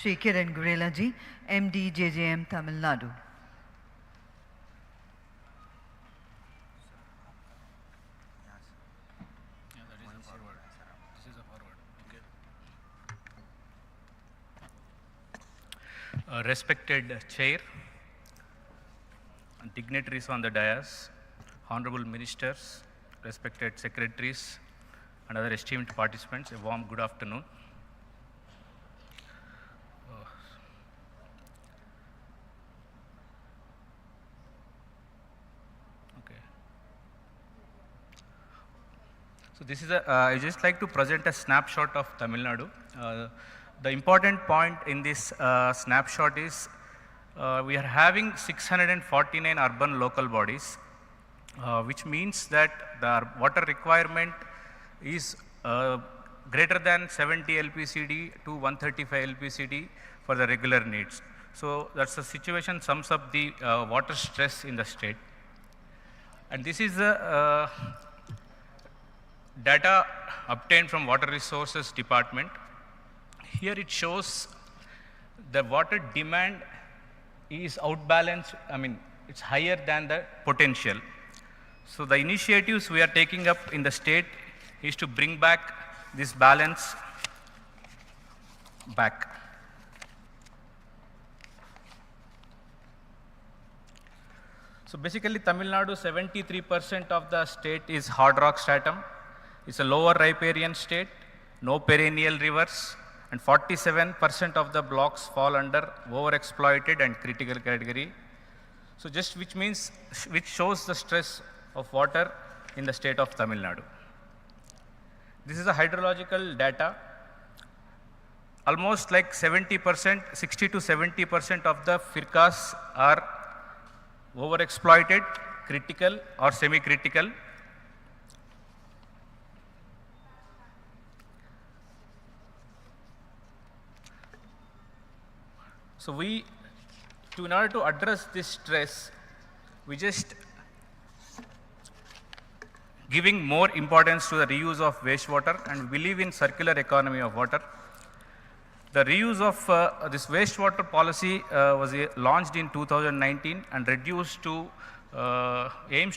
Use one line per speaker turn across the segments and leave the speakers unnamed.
Shri Kiran Gurelaji, MD JJM Tamil Nadu.
Respected Chair, dignitaries on the dais, honorable ministers, respected secretaries, and other esteemed participants, a warm good afternoon. Okay. So this is I just like to present a snapshot of Tamil Nadu. The important point in this snapshot is we are having 649 urban local bodies, which means that the water requirement is greater than 70 LPCD to 135 LPCD for the regular needs. So that's the situation, sums up the water stress in the state. And this is the data obtained from Water Resources Department. Here it shows the water demand is outbalanced, it's higher than the potential. So the initiatives we are taking up in the state is to bring back this balance back. So basically Tamil Nadu, 73% of the state is hard rock stratum. It's a lower riparian state, no perennial rivers, and 47% of the blocks fall under overexploited and critical category. So just which shows the stress of water in the state of Tamil Nadu. This is the hydrological data. Almost like 70%, 60 to 70% of the firkas are overexploited, critical or semi-critical. So in order to address this stress, we just giving more importance to the reuse of wastewater and believe in circular economy of water. The reuse of this wastewater policy was launched in 2019 and aims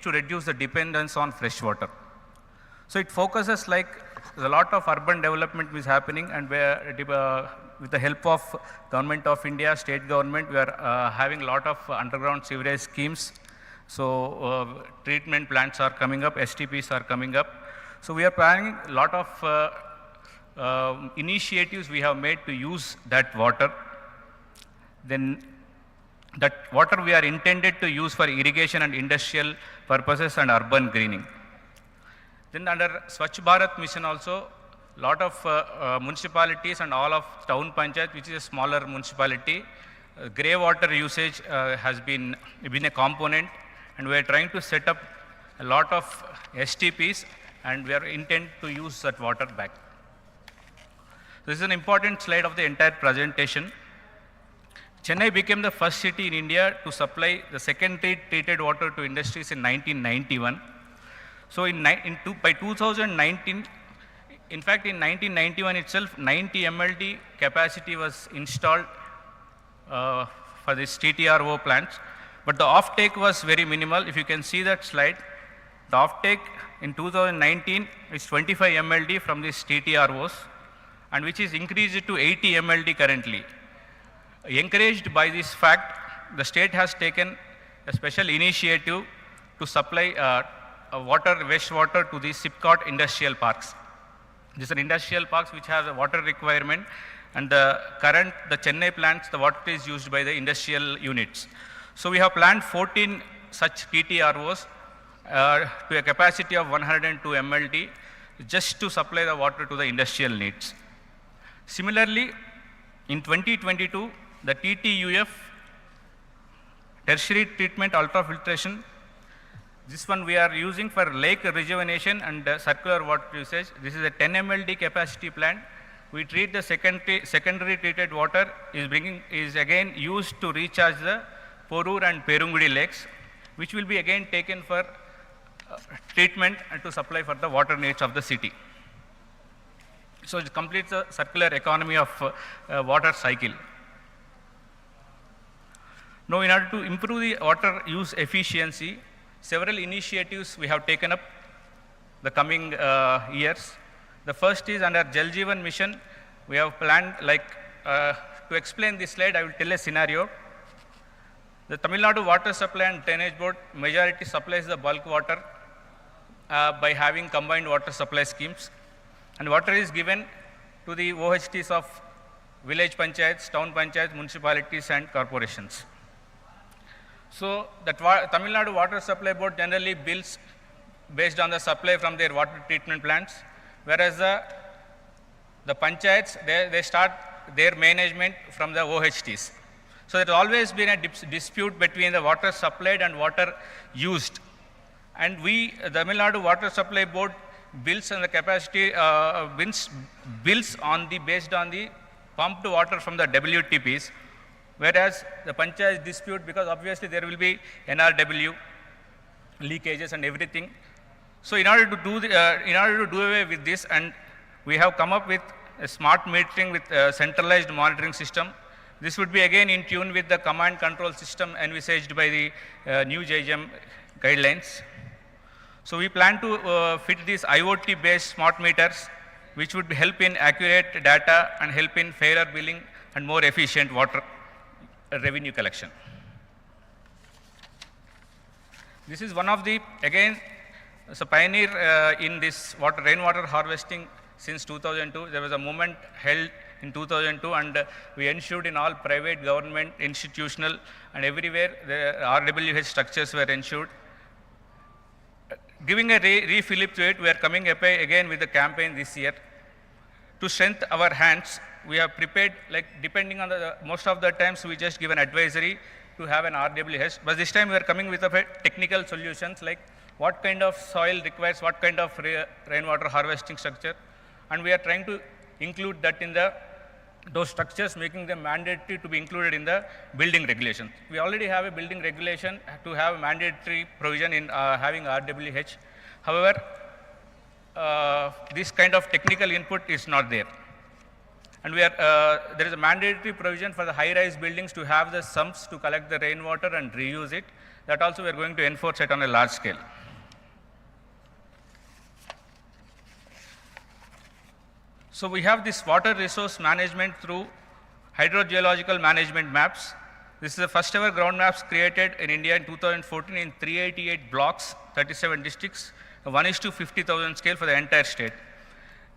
to reduce the dependence on fresh water. So it focuses like a lot of urban development is happening, and with the help of Government of India, state government, we are having a lot of underground sewerage schemes. So treatment plants are coming up, STPs are coming up. So we are planning a lot of initiatives we have made to use that water. Then that water we are intended to use for irrigation and industrial purposes and urban greening. Then under Swachh Bharat mission also, lot of municipalities and all of town panchayat, which is a smaller municipality, grey water usage has been a component, and we are trying to set up a lot of STPs, and we are intent to use that water back. This is an important slide of the entire presentation. Chennai became the first city in India to supply the secondary treated water to industries in 1991. So by 2019, in fact, in 1991 itself, 90 MLD capacity was installed for these TTRO plants, but the offtake was very minimal. If you can see that slide, the offtake in 2019 is 25 MLD from these TTROs, and which is increased to 80 MLD currently. Encouraged by this fact, the state has taken a special initiative to supply wastewater to these SIPCOT industrial parks. These are industrial parks which have a water requirement, and the Chennai plants, the water is used by the industrial units. So we have planned 14 such TTROs to a capacity of 102 MLD just to supply the water to the industrial needs. Similarly, in 2022, the TTUF, tertiary treatment ultrafiltration, this one we are using for lake rejuvenation and circular water usage. This is a 10 MLD capacity plant. We treat the secondary treated water is again used to recharge the Porur and Perungudi lakes, which will be again taken for treatment and to supply for the water needs of the city. So it completes the circular economy of water cycle. Now, in order to improve the water use efficiency, several initiatives we have taken up the coming years. The first is under Jal Jeevan Mission, we have planned to explain this slide, I will tell a scenario. The Tamil Nadu Water Supply and Drainage Board majority supplies the bulk water by having combined water supply schemes. And water is given to the OHTs of village panchayats, town panchayats, municipalities and corporations. So the Tamil Nadu Water Supply Board generally bills based on the supply from their water treatment plants, whereas the panchayats, they start their management from the OHTs. So there has always been a dispute between the water supplied and water used. And the Tamil Nadu Water Supply Board bills on the capacity, bills on the, based on the pumped water from the WTPs, whereas the panchayats dispute because obviously there will be NRW, leakages and everything. So in order to do away with this, and we have come up with a smart metering with a centralized monitoring system. This would be again in tune with the command control system envisaged by the new JJM guidelines. So we plan to fit these IoT based smart meters, which would help in accurate data and help in fairer billing and more efficient water revenue collection. This is one of the, again, as a pioneer in this rainwater harvesting since 2002. There was a movement held in 2002, and we ensured in all private, government, institutional, and everywhere the RWH structures were ensured. Giving a re-fillip to it, we are coming up again with the campaign this year. To strengthen our hands, we have prepared, like depending on most of the times we just give an advisory to have an RWH, but this time we are coming with a technical solutions like what kind of soil requires what kind of rainwater harvesting structure, and we are trying to include that in those structures, making them mandatory to be included in the building regulations. We already have a building regulation to have a mandatory provision in having RWH. However, this kind of technical input is not there. And there is a mandatory provision for the high-rise buildings to have the sumps to collect the rainwater and reuse it. That also we are going to enforce it on a large scale. So we have this water resource management through hydrogeological management maps. This is the first ever ground maps created in India in 2014 in 388 blocks, 37 districts, 1:50,000 scale for the entire state.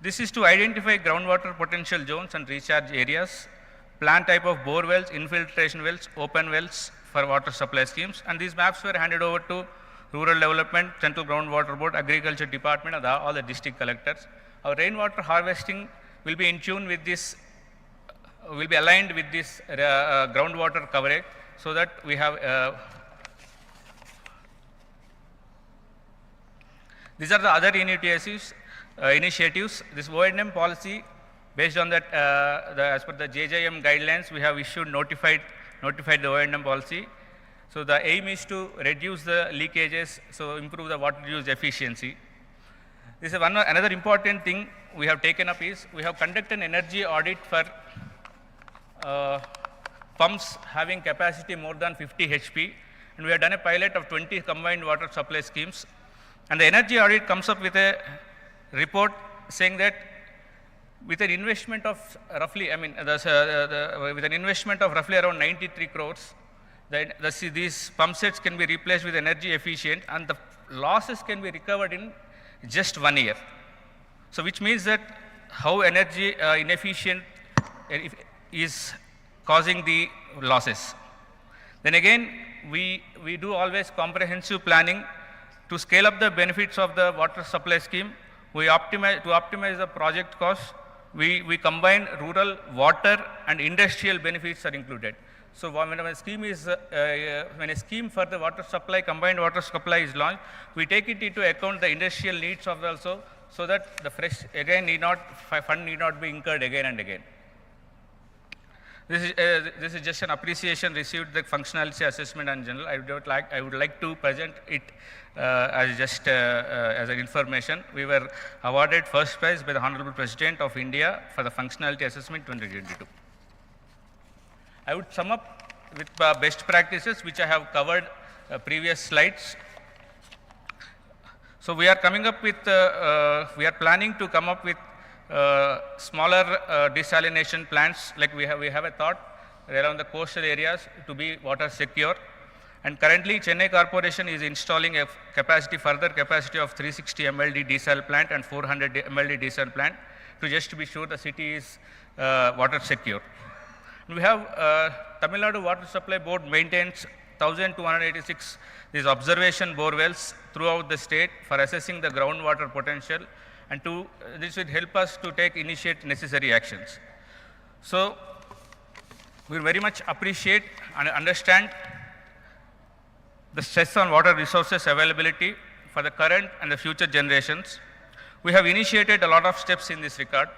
This is to identify groundwater potential zones and recharge areas, plan type of bore wells, infiltration wells, open wells for water supply schemes, and these maps were handed over to Rural Development, Central Groundwater Board, Agriculture Department, and all the district collectors. Our rainwater harvesting will be in tune with this, will be aligned with this groundwater coverage, so that we have these are the other initiatives. This O&M policy, based on that, as per the JJM guidelines, we have issued notified the O&M policy. So the aim is to reduce the leakages, so improve the water use efficiency. This is another important thing we have taken up is we have conducted an energy audit for pumps having capacity more than 50 HP, and we have done a pilot of 20 combined water supply schemes. And the energy audit comes up with a report saying that with an investment of roughly, with an investment of roughly around 93 crores, these pump sets can be replaced with energy efficient, and the losses can be recovered in just 1 year. So which means that how energy inefficient is causing the losses. Then again, we do always comprehensive planning to scale up the benefits of the water supply scheme. To optimize the project cost, we combine rural, water, and industrial benefits are included. So when a scheme for the water supply, combined water supply is launched, we take it into account the industrial needs of also, so that the fresh again fund need not be incurred again and again. This is just an appreciation received the functionality assessment in general. I would like to present it as just as an information. We were awarded first prize by the Honorable President of India for the functionality assessment 2022. I would sum up with best practices, which I have covered previous slides. So we are coming up with, we are planning to come up with smaller desalination plants, like we have a thought around the coastal areas to be water secure. And currently Chennai Corporation is installing a further capacity of 360 MLD desal plant and 400 MLD desal plant to just be sure the city is water secure. We have Tamil Nadu Water Supply Board maintains 1,286 these observation bore wells throughout the state for assessing the groundwater potential, and this will help us to initiate necessary actions. So we very much appreciate and understand the stress on water resources availability for the current and the future generations. We have initiated a lot of steps in this regard,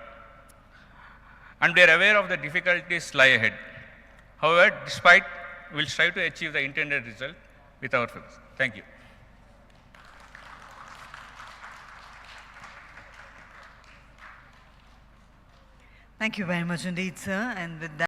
and we are aware of the difficulties lie ahead. However, we'll strive to achieve the intended result with our efforts. Thank you.
Thank you very much indeed, sir. And with that,